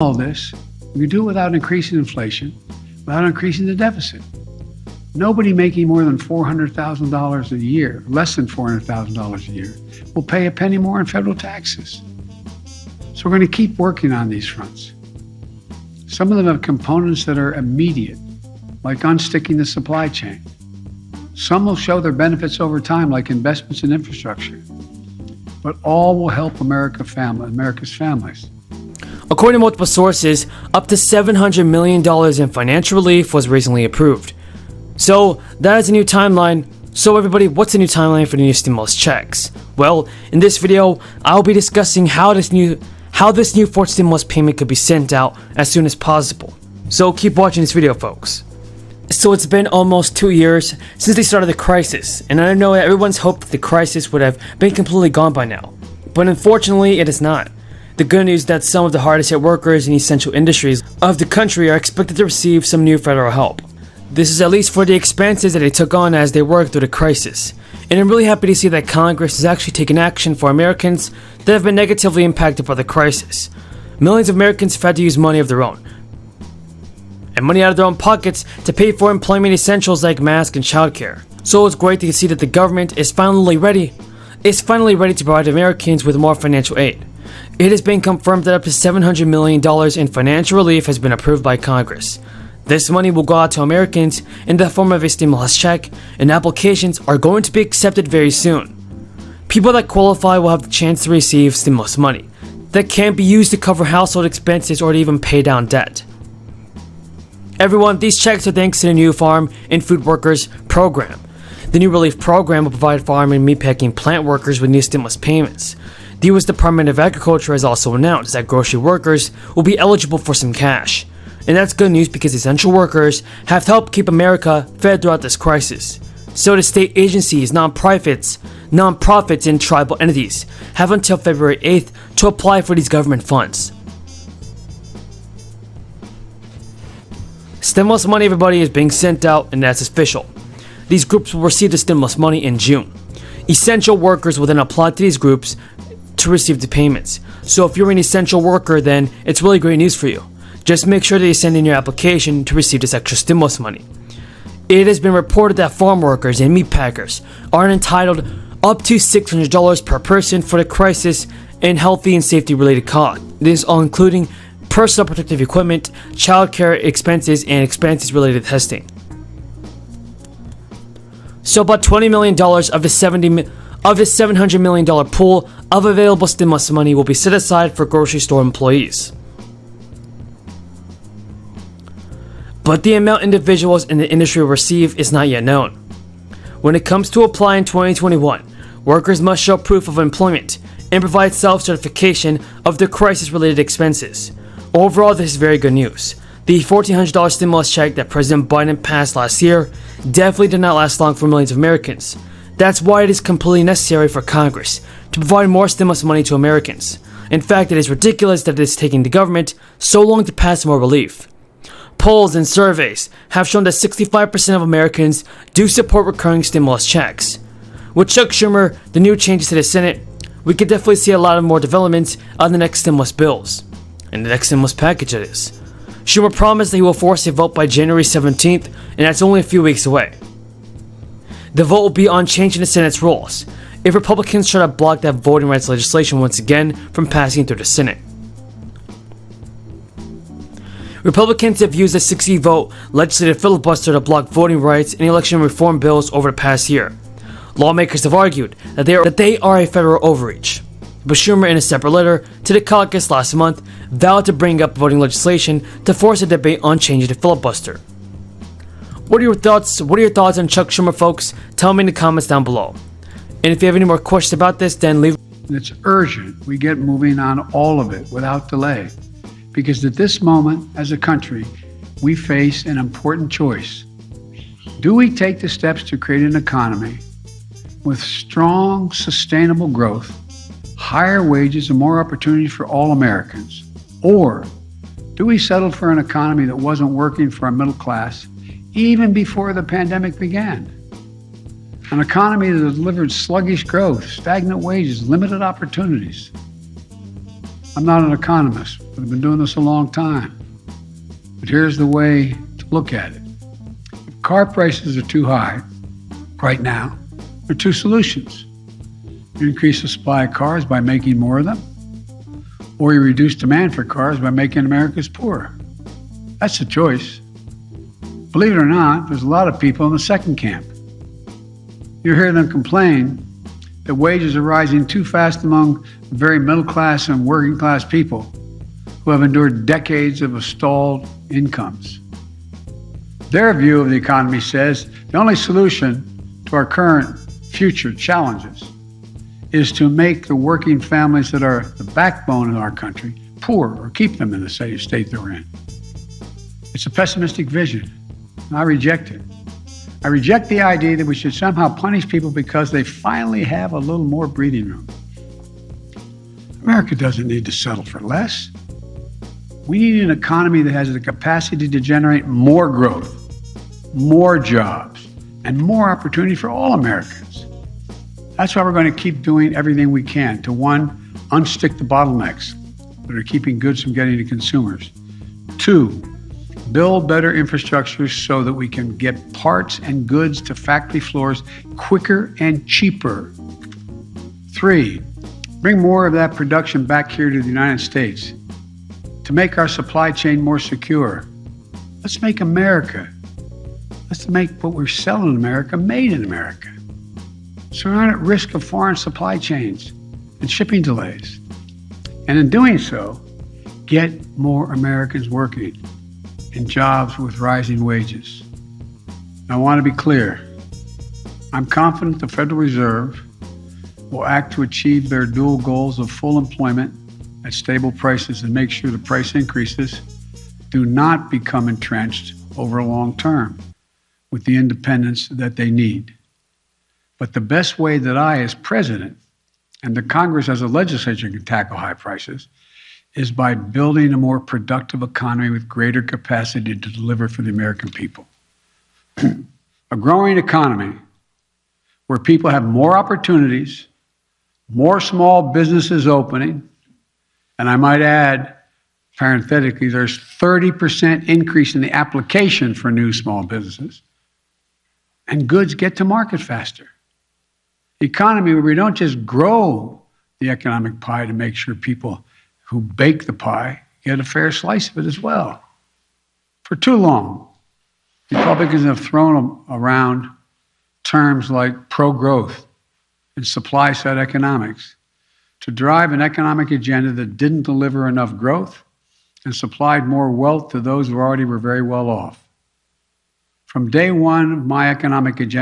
all this, we do it without increasing inflation, without increasing the deficit. Nobody making more than $400,000 a year, less than $400,000 a year, will pay a penny more in federal taxes. So we're going to keep working on these fronts. Some of them have components that are immediate, like unsticking the supply chain. Some will show their benefits over time, like investments in infrastructure. But all will help America's families. According to multiple sources, up to $700 million in financial relief was recently approved. So that is a new timeline. So everybody, what's the new timeline for the new stimulus checks? Well, in this video, I'll be discussing how this new fourth stimulus payment could be sent out as soon as possible. So keep watching this video, folks. So it's been almost 2 years since they started the crisis, and I know that everyone's hoped that the crisis would have been completely gone by now. But unfortunately, it is not. The good news is that some of the hardest hit workers in essential industries of the country are expected to receive some new federal help. This is at least for the expenses that they took on as they worked through the crisis. And I'm really happy to see that Congress is actually taking action for Americans that have been negatively impacted by the crisis. Millions of Americans have had to use money of their own, and money out of their own pockets to pay for employment essentials like masks and childcare. So it's great to see that the government is finally ready to provide Americans with more financial aid. It has been confirmed that up to $700 million in financial relief has been approved by Congress. This money will go out to Americans in the form of a stimulus check, and applications are going to be accepted very soon. People that qualify will have the chance to receive stimulus money that can be used to cover household expenses or to even pay down debt. Everyone, these checks are thanks to the new Farm and Food Workers Program. The new relief program will provide farm and meatpacking plant workers with new stimulus payments. The U.S. Department of Agriculture has also announced that grocery workers will be eligible for some cash. And that's good news because essential workers have helped keep America fed throughout this crisis. So the state agencies, nonprofits, and tribal entities have until February 8th to apply for these government funds. Stimulus money, everybody, is being sent out, and that's official. These groups will receive the stimulus money in June. Essential workers will then apply to these groups to receive the payments. So if you're an essential worker, then it's really great news for you. Just make sure that you send in your application to receive this extra stimulus money. It has been reported that farm workers and meat packers are entitled up to $600 per person for the crisis and healthy and safety related costs. This is all including personal protective equipment, childcare expenses, and expenses related to testing. So about $20 million of the $700 million pool of available stimulus money will be set aside for grocery store employees. But the amount individuals in the industry will receive is not yet known. When it comes to applying in 2021, workers must show proof of employment and provide self-certification of their crisis-related expenses. Overall, this is very good news. The $1,400 stimulus check that President Biden passed last year definitely did not last long for millions of Americans. That's why it is completely necessary for Congress to provide more stimulus money to Americans. In fact, it is ridiculous that it is taking the government so long to pass more relief. Polls and surveys have shown that 65% of Americans do support recurring stimulus checks. With Chuck Schumer, the new changes to the Senate, we could definitely see a lot of more developments on the next stimulus bills. And the next stimulus package it is. Schumer promised that he will force a vote by January 17th, and that's only a few weeks away. The vote will be on changing the Senate's rules if Republicans try to block that voting rights legislation once again from passing through the Senate. Republicans have used a 60-vote legislative filibuster to block voting rights and election reform bills over the past year. Lawmakers have argued that they are a federal overreach. But Schumer, in a separate letter to the caucus last month, vowed to bring up voting legislation to force a debate on changing the filibuster. What are your thoughts on Chuck Schumer, folks? Tell me in the comments down below. And if you have any more questions about this, then leave. It's urgent we get moving on all of it without delay. Because at this moment, as a country, we face an important choice. Do we take the steps to create an economy with strong, sustainable growth, higher wages, and more opportunities for all Americans? Or do we settle for an economy that wasn't working for our middle class even before the pandemic began? An economy that delivered sluggish growth, stagnant wages, limited opportunities. I'm not an economist, but I've been doing this a long time. But here's the way to look at it. If car prices are too high right now, there are two solutions. You increase the supply of cars by making more of them, or you reduce demand for cars by making Americans poorer. That's the choice. Believe it or not, there's a lot of people in the second camp. You hear them complain that wages are rising too fast among very middle class and working class people who have endured decades of stalled incomes. Their view of the economy says the only solution to our current future challenges is to make the working families that are the backbone of our country poor or keep them in the state they're in. It's a pessimistic vision, and I reject it. I reject the idea that we should somehow punish people because they finally have a little more breathing room. America doesn't need to settle for less. We need an economy that has the capacity to generate more growth, more jobs, and more opportunity for all Americans. That's why we're going to keep doing everything we can to, one, unstick the bottlenecks that are keeping goods from getting to consumers. Two, build better infrastructure so that we can get parts and goods to factory floors quicker and cheaper. Three, bring more of that production back here to the United States to make our supply chain more secure. Let's make let's make what we're selling in America made in America, so we're not at risk of foreign supply chains and shipping delays. And in doing so, get more Americans working in jobs with rising wages. I want to be clear. I'm confident the Federal Reserve will act to achieve their dual goals of full employment at stable prices and make sure the price increases do not become entrenched over a long term with the independence that they need. But the best way that I, as president, and the Congress as a legislature can tackle high prices is by building a more productive economy with greater capacity to deliver for the American people. A growing economy where people have more opportunities, more small businesses opening, and I might add, parenthetically, there's 30% increase in the application for new small businesses, and goods get to market faster. Economy where we don't just grow the economic pie to make sure people who bake the pie get a fair slice of it as well. For too long, Republicans have thrown around terms like pro-growth and supply-side economics to drive an economic agenda that didn't deliver enough growth and supplied more wealth to those who already were very well off. From day one of my economic agenda,